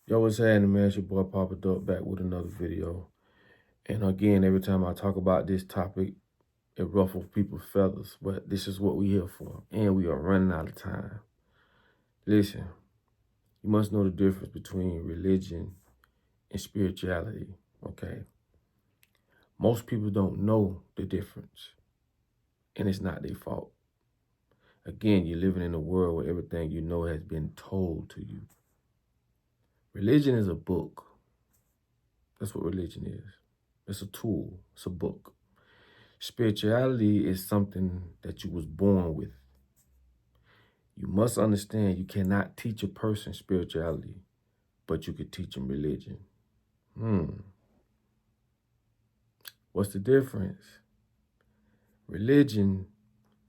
Yo, what's happening, man? It's your boy Papa Duck back with another video. And again, every time I talk about this topic, it ruffles people's feathers. But this is what we here for. And we are running out of time. Listen, you must know the difference between religion and spirituality, okay? Most people don't know the difference. And it's not their fault. Again, you're living in a world where everything you know has been told to you. Religion is a book. That's what religion is. It's a tool. It's a book. Spirituality is something that you was born with. You must understand you cannot teach a person spirituality, but you could teach them religion. What's the difference? Religion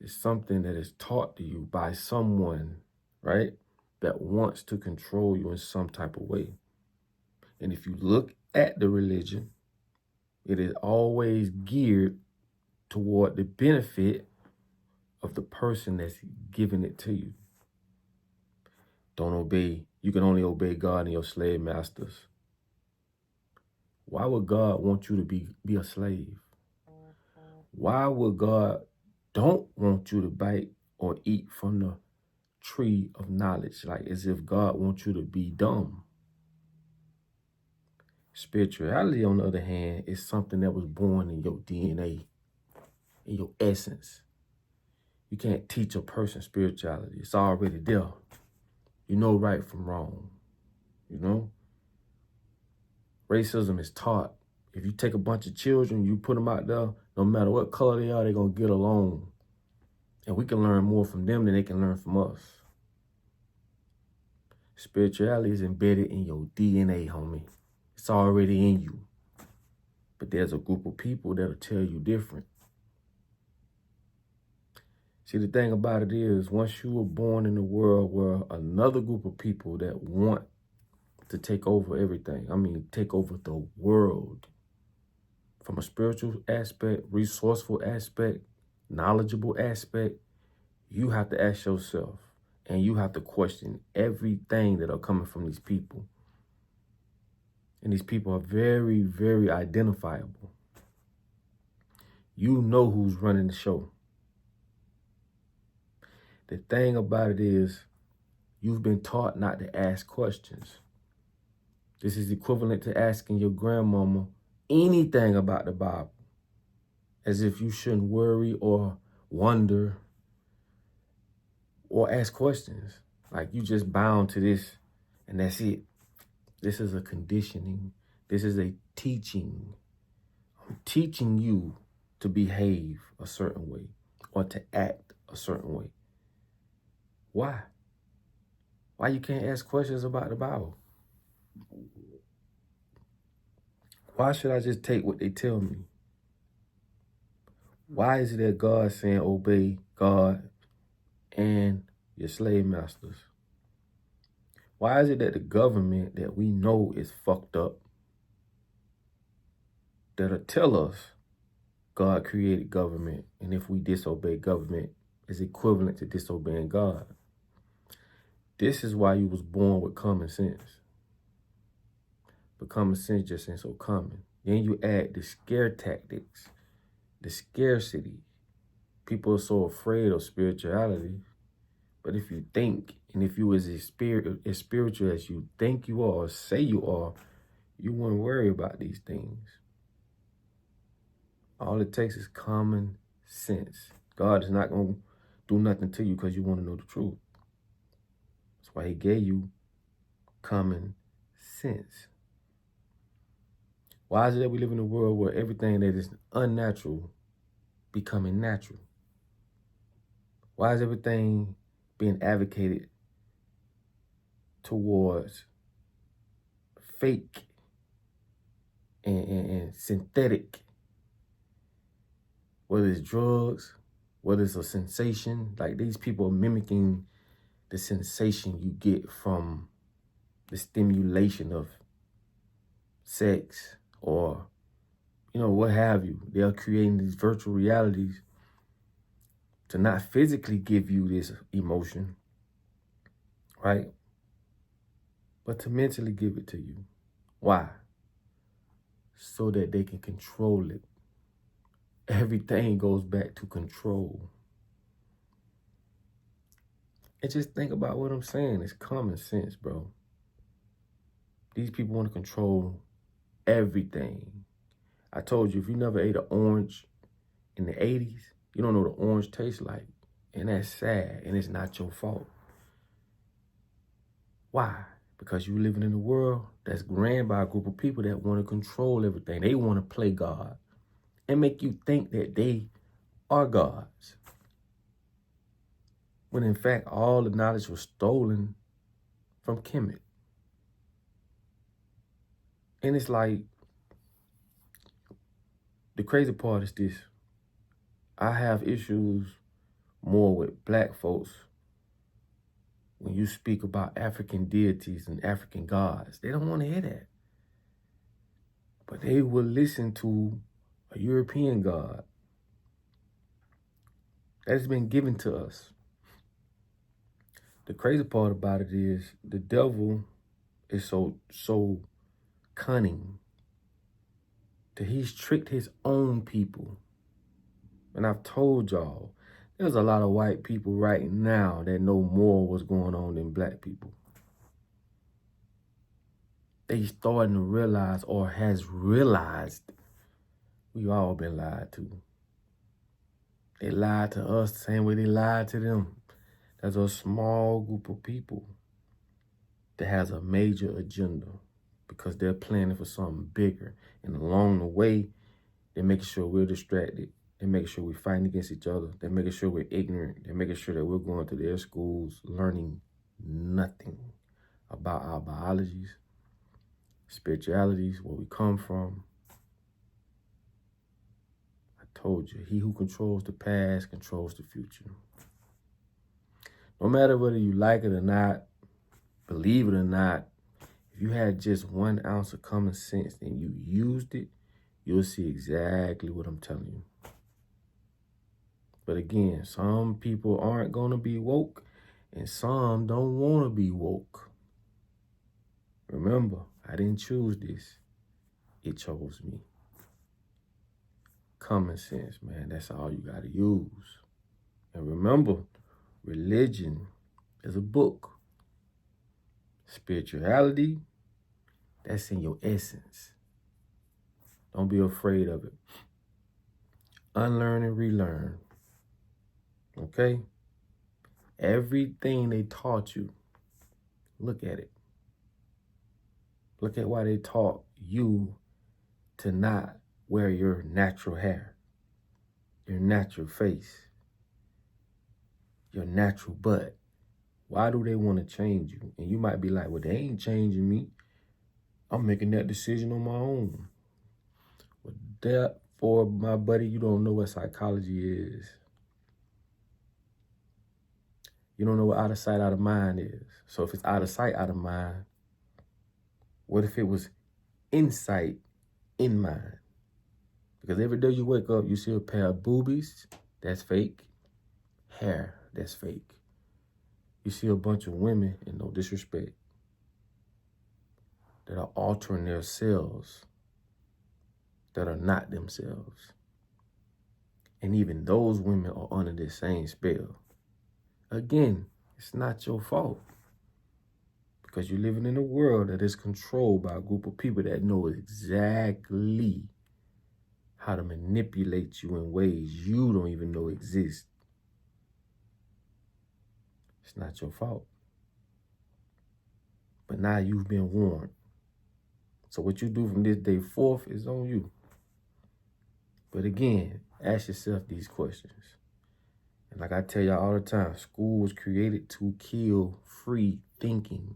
is something that is taught to you by someone, right, that wants to control you in some type of way. And if you look at the religion, it is always geared toward the benefit of the person that's giving it to you. Don't obey. You can only obey God and your slave masters. Why would God want you to be a slave? Why would God don't want you to bite or eat from the tree of knowledge, like as if God wants you to be dumb? Spirituality, on the other hand, is something that was born in your DNA, in your essence. You can't teach a person spirituality. It's already there. You know right from wrong, you know? Racism is taught. If you take a bunch of children, you put them out there, no matter what color they are, they're going to get along. And we can learn more from them than they can learn from us. Spirituality is embedded in your DNA, homie. It's already in you. But there's a group of people that'll tell you different. See, the thing about it is, once you were born in a world where another group of people that want to take over everything, take over the world, from a spiritual aspect, resourceful aspect, knowledgeable aspect, you have to ask yourself, and you have to question everything that are coming from these people. And these people are very, very identifiable. You know who's running the show. The thing about it is, you've been taught not to ask questions. This is equivalent to asking your grandmama anything about the Bible, as if you shouldn't worry or wonder or ask questions. Like you just bound to this and that's it. This is a conditioning. This is a teaching. I'm teaching you to behave a certain way or to act a certain way. Why? Why you can't ask questions about the Bible? Why should I just take what they tell me? Why is it that God saying obey God and your slave masters? Why is it that the government that we know is fucked up, that'll tell us God created government, and if we disobey government, is equivalent to disobeying God? This is why you was born with common sense. But common sense just ain't so common. Then you add the scare tactics, the scarcity. People are so afraid of spirituality. But if you think, and if you was as spiritual as you think you are or say you are, you wouldn't worry about these things. All it takes is common sense. God is not going to do nothing to you because you want to know the truth. That's why he gave you common sense. Why is it that we live in a world where everything that is unnatural becoming natural? Why is everything being advocated towards fake and synthetic? Whether it's drugs, whether it's a sensation, like these people are mimicking the sensation you get from the stimulation of sex or, what have you. They are creating these virtual realities to not physically give you this emotion, right? but to mentally give it to you. Why? So that they can control it. Everything goes back to control. And just think about what I'm saying. It's common sense, bro. These people want to control everything. I told you, if you never ate an orange in the 80s, you don't know what an orange tastes like. And that's sad, and it's not your fault. Why? Because you're living in a world that's ran by a group of people that want to control everything. They want to play God and make you think that they are gods. When in fact, all the knowledge was stolen from Kemet. And it's like, the crazy part is this. I have issues more with black folks when you speak about African deities and African gods. They don't want to hear that. But they will listen to a European god that has been given to us. The crazy part about it is the devil is so cunning that he's tricked his own people. And I've told y'all, there's a lot of white people right now that know more what's going on than black people. They starting to realize, or has realized, we've all been lied to. They lied to us the same way they lied to them. There's a small group of people that has a major agenda because they're planning for something bigger. And along the way, they're making sure we're distracted. They're making sure we're fighting against each other. They're making sure we're ignorant. They're making sure that we're going to their schools learning nothing about our biologies, spiritualities, where we come from. I told you, he who controls the past controls the future. No matter whether you like it or not, believe it or not, if you had just 1 ounce of common sense and you used it, you'll see exactly what I'm telling you. But again, some people aren't going to be woke and some don't want to be woke. Remember, I didn't choose this. It chose me. Common sense, man. That's all you got to use. And remember, religion is a book. Spirituality, that's in your essence. Don't be afraid of it. Unlearn and relearn. Okay? Everything they taught you, look at it. Look at why they taught you to not wear your natural hair, your natural face, your natural butt. Why do they want to change you? And you might be like, well, they ain't changing me. I'm making that decision on my own. Well, therefore, my buddy, you don't know what psychology is. You don't know what out of sight, out of mind is. So if it's out of sight, out of mind, what if it was insight, in mind? Because every day you wake up, you see a pair of boobies, that's fake. Hair, that's fake. You see a bunch of women, and no disrespect, that are altering their selves, that are not themselves. And even those women are under the same spell. Again, it's not your fault. Because you're living in a world that is controlled by a group of people that know exactly how to manipulate you in ways you don't even know exist. It's not your fault. But now you've been warned. So what you do from this day forth is on you. But again, ask yourself these questions. And like I tell y'all all the time, school was created to kill free thinking.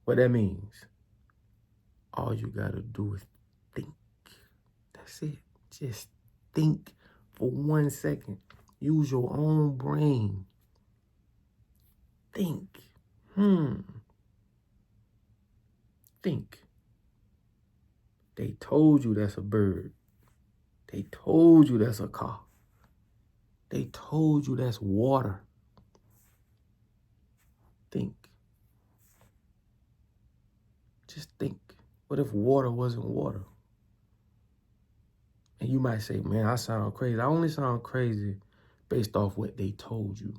What that means, all you gotta do is think. That's it. Just think for 1 second. Use your own brain. Think. Think. They told you that's a bird. They told you that's a car. They told you that's water. Think. Just think. What if water wasn't water? And you might say, man, I sound crazy. I only sound crazy based off what they told you.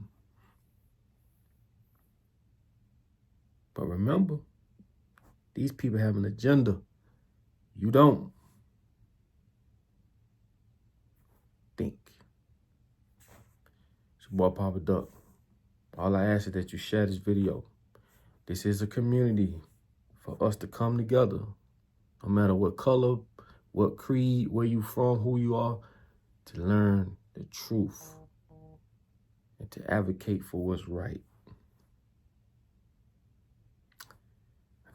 But remember, these people have an agenda. You don't. Think. It's your boy Papa Duck. All I ask is that you share this video. This is a community for us to come together. No matter what color, what creed, where you from, who you are, to learn the truth and to advocate for what's right.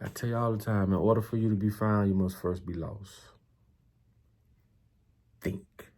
I tell you all the time, in order for you to be found, you must first be lost. Think.